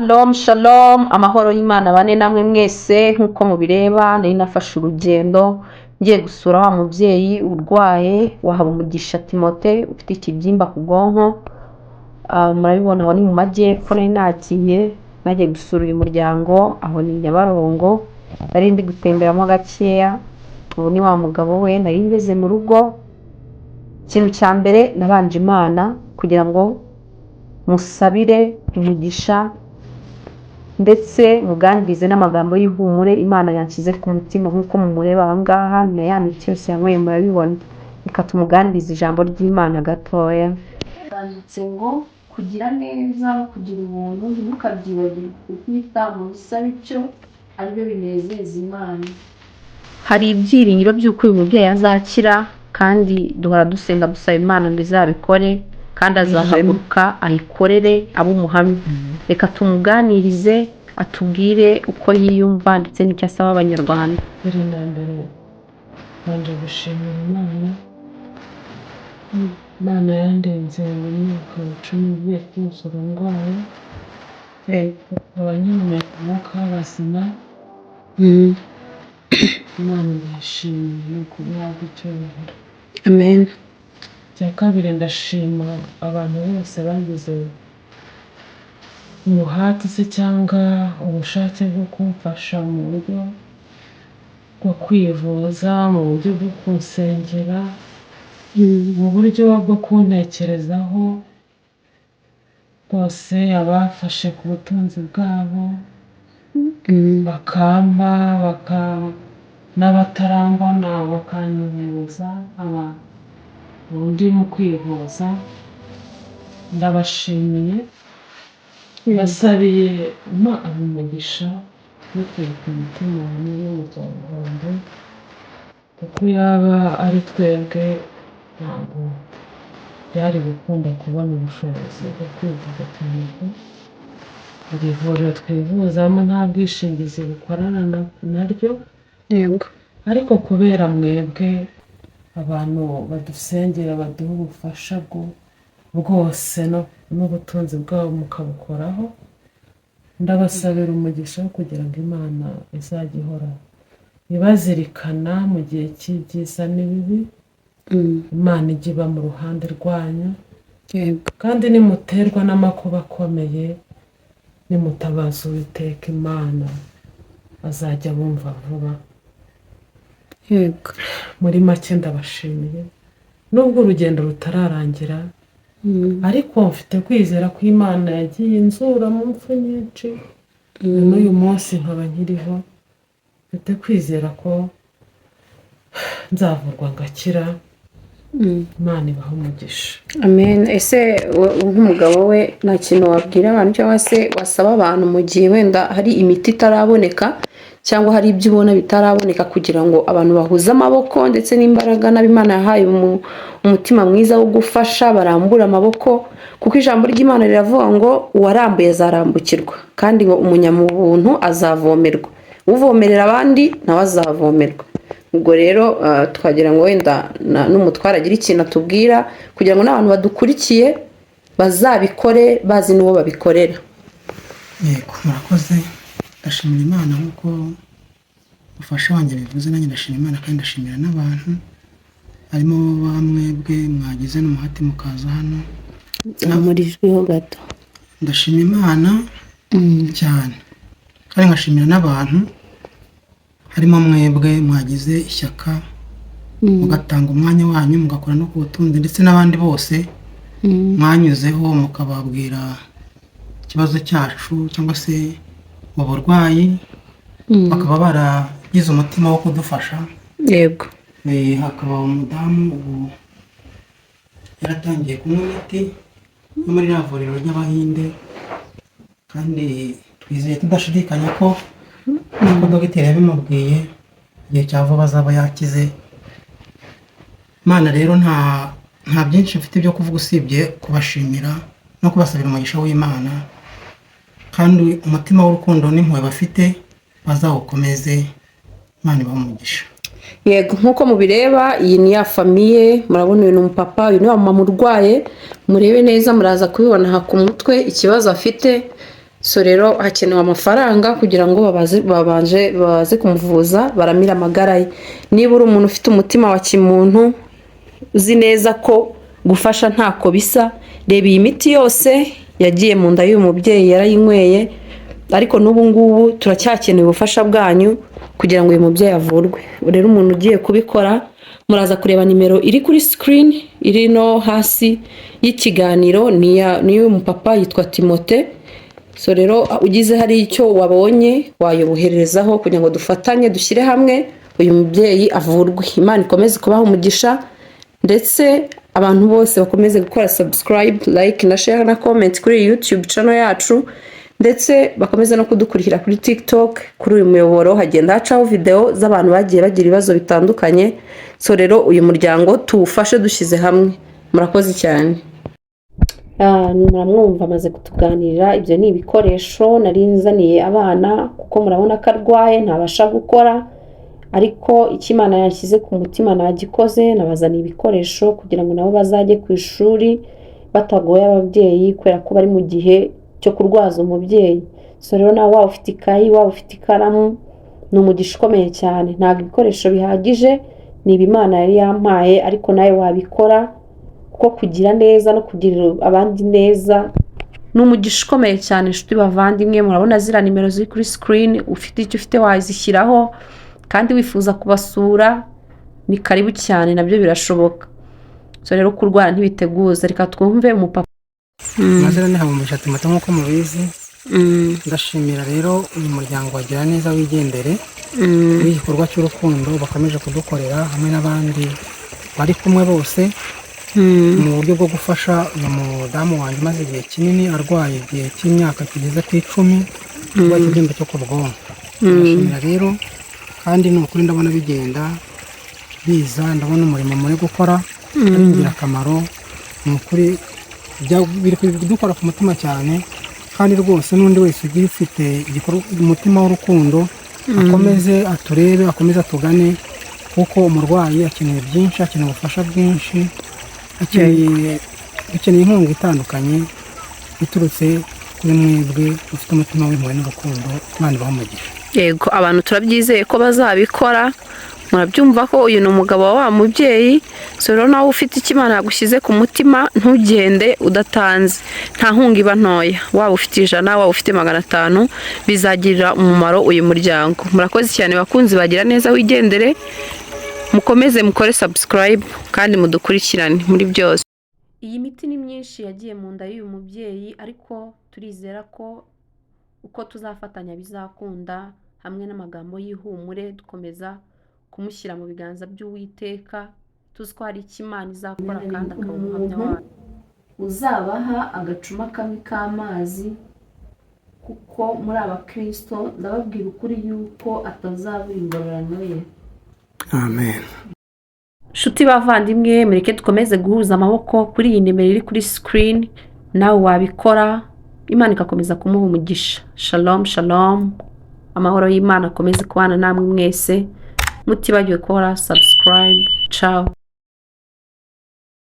Shalom shalom, amahoro y'Imana bane namwe mwese nk'uko mubireba. Nari nafashe urugendo ngiye gusura wa mubyeyi urwaye wa Habumugisha Timote ufite ikibyimba ku bwonko. Murabibona aho ni mu majyepfo. Nari nagiye gusura uyu muryango aho ni Nyabarongo. Nari ndi gutemberamo gakeya. Ubu ni wa mugabo we. Nari ngeze mu rugo, ikintu cya mbere nabanje Imana kugira ngo musabire umugisha ndetse muganirize n'amagambo y'ihumure Imana yanshyize ku mutima nk'uko mumureba aha ngaha, na ya miti yose yanyweye murabibona. Reka tumuganirize ijambo ry'Imana gatoya. Handitse ngo kugira neza, kugira ubuntu, ntukabyibagirwe kukwita mu bisaba icyo aribyo binezeza Imana. Hari ibyiringiro by'uko uyu mubyeyi azakira, kandi duhora dusenga dusaba Imana ngo izabikore, kandi azahaguruka ayikorere abe umuhamya. Reka tumuganirize atubwire uko yiyumva ndetse n'icyo asaba abanyarwanda. Mbere na mbere banje gushimira Imana yandenze mu myaka 10 igiye kunsura ndwaye, nkaba nkihumeka umwuka w'abazima. Imana ndayishimiye ni ukuri ihabwe icyubahiro. Amen. Icya kabiri ndashima abantu bose bagize umuhate se cyangwa ubushake bwo kumfasha mu buryo bwo kwivuza, mu buryo bwo kunsengera, mu buryo bwo kuntekerezaho. Bose abafashe ku butunzi bwabo bakampa n'abatarambona bakanyohereza undi mu kwivuza, ndabashimiye. Basabiye umugisha bikuye ku mutima wanjye n'umuryango, kuko yaba ari twebwe ntabwo byari gukunda kubona ubushobozi bwo kwivuza cyane ko iri vuriro twivuzamo nta bwishingizi bukorana naryo. Yego. Ariko kubera mwebwe abantu badusengera baduha ubufasha bwose n'ubutunzi bwabo mukabukoraho, ndabasabira umugisha kugira ngo Imana izajya ihora ibazirikana mu gihe cy'ibyiza n'ibibi. Imana ijya iba mu ruhande rwanyu, kandi nimuterwa n'amakuba akomeye nimutabaza Uwiteka Imana azajya bumva vuba. Yego. Muri make ndabashimiye, nubwo urugendo rutararangira, ariko mfite kwizera ko Imana yagiye inzura mu mpfu nyinshi, n'uyu munsi nkaba nkiriho. Mfite kwizera ko nzavurwa ngakira. Imana ibahe umugisha. Amen. Ese nk'umugabo we nta kintu wabwira abantu cyangwa se wasaba abantu mu gihe wenda hari imiti itaraboneka cyangwa hari ibyo ubona bitaraboneka, kugira ngo abantu bahuze amaboko ndetse n'imbaraga n'Imana yahaye umutima mwiza wo gufasha barambura amaboko, kuko ijambo ry'Imana riravuga ngo uwarambuye azarambukirwa, kandi ngo umunyamubuntu azavomerwa, uvomerera abandi nawe azavomerwa. Ubwo rero twagira ngo wenda n'umutware agira ikintu atubwira kugira ngo n'abantu badukurikiye bazabikore bazi n'uwo babikorera. Yego, murakoze. Ndashimira Imana nk'uko ufasha wanjye bivuze, nanjye ndashimira Imana kandi ndashimira n'abantu, harimo bamwebwe mwagize n'umuhati mukaza hano. Namurijweho gato. Ndashimira Imana cyane, kandi nkashimira n'abantu, harimo mwebwe mwagize ishyaka mugatanga umwanya wanyu mugakora no ku butunzi, ndetse n'abandi bose mwanyuzeho mukababwira ikibazo cyacu cyangwa se uburwayi, bakaba baragize umutima wo kudufasha. Yego. Hakaba umudamu ubu yaratangiye kunywa imiti yo muri iriya vuriro ry'Abahinde, kandi twizeye tudashidikanya ko nk'uko dogiteri yabimubwiye igihe cya vuba azaba yakize. Imana rero nta byinshi mfite byo kuvuga usibye kubashimira no kubasabira umugisha w'Imana, kandi umutima w'urukundo n'impuhwe bafite bazawukomeze. Imana ibahe umugisha. Yego, nk'uko mubireba iyi ni ya famiye. Murabona uyu ni umupapa, uyu ni wa mama urwaye. Murebe neza muraza kubibona aha ku mutwe ikibazo afite. so rero hakenewe amafaranga kugira ngo baze kumuvuza baramira amagara ye. Niba uri umuntu ufite umutima wa kimuntu uzi neza ko gufasha ntako bisa, reba iyi miti yose yagiye mu nda y'uyu mubyeyi yarayinyweye, ariko n'ubu ngubu turacyakeneye ubufasha bwanyu kugira ngo uyu mubyeyi avurwe. Rero umuntu ugiye kubikora muraza kureba nimero iri kuri screen iri no hasi y'ikiganiro, niyo umupapa yitwa Timote. So rero ugize hari icyo wabonye wayobohererezaho kugira ngo dufatanye dushyire hamwe uyu mubyeyi avurwe. Imana ikomeze kubaha umugisha, ndetse abantu bose bakomeze gukora subscribe, like na share na comment kuri YouTube channel yacu, ndetse bakomeze no kudukurikira kuri TikTok. Kuri uyu muyoboro hagenda hacaho video z'abantu bagiye bagira ibibazo bitandukanye. So rero uyu muryango tuwufashe dushyize hamwe. Murakoze cyane. Muramwumva amaze kutuganirira. Ibyo ni ibikoresho nari nzaniye abana kuko murabona ko arwaye ntabasha gukora, ariko Imana yashyize ku mutima nagikoze. Nabazaniye ibikoresho kugira ngo nabo bazajye ku ishuri batagoye ababyeyi, kubera ko bari mu gihe cyo kurwaza umubyeyi. So rero nawe waba ufite ikayi, waba ufite ikaramu, ni umugisha ukomeye cyane. Ntabwo ibikoresho bihagije, ni Imana yari yampaye, ariko nawe wabikora kuko kugira neza no kugirira abandi neza ni umugisha ukomeye cyane. Inshuti bavandimwe, murabona zira nimero ziri kuri screen, ufite icyo ufite wazishyiraho, kandi wifuza kubasura ni karibu cyane, nabyo birashoboka. So rero kurwara ntibiteguza. Reka twumve umupapa. Mazina ni Habumugisha Timote nk'uko mubizi. Ndashimira rero uyu muryango wagira neza wigendere w'igikorwa cy'urukundo bakomeje kudukorera, hamwe n'abandi bari kumwe bose mu buryo bwo gufasha uyu mudamu wanjye umaze igihe kinini arwaye, igihe cy'imyaka kigeze ku 10, urwaye ikibyimba cyo ku bwonko. Ndashimira rero, kandi ni ukuri ndabona bigenda biza, ndabona umurimo muri gukora ari ingirakamaro. Ni ukuri biri kudukora ku mutima cyane, kandi rwose n'undi wese ugiye ufite umutima w'urukundo akomeze aturebe, akomeze atugane, kuko umurwayi akeneye byinshi, akeneye ubufasha bwinshi, akeneye inkunga itandukanye iturutse kuri mwebwe ufite umutima w'impuhwe n'urukundo. Imana ibahe umugisha. Yego, abantu turabyizeye ko bazabikora. Murabyumva ko uyu ni umugabo wa wa mubyeyi. So rero nawe ufite icyo Imana yagushyize ku mutima, ntugende udatanze. Nta nkunga iba ntoya, waba ufite 100, waba ufite 500, bizagirira umumaro uyu muryango. Murakoze cyane bakunzi bagira neza wigendere, mukomeze mukore subscribe kandi mudukurikirane muri byose. Iyi miti ni myinshi yagiye mu nda y'uyu mubyeyi, ariko turizera ko uko tuzafatanya bizakunda, hamwe n'amagambo y'ihumure dukomeza kumushyira mu biganza by'Uwiteka, tuzi ko hari icyo Imana izakora kandi akaba umuhamya wayo. Uzabaha agacuma kamwe k'amazi, kuko muri abakristo ndababwira ukuri yuko atazabura ingororano ye. Amen. Nshuti bavandimwe, mureke dukomeze guhuza amaboko kuri iyi nimero iri kuri screen. Nawe wabikora, Imana ikakomeza kumuha umugisha. Shalom shalom, amahoro y'Imana akomeze kubana namwe mwese. Mutibagiwe gukora subscribe. Ciao.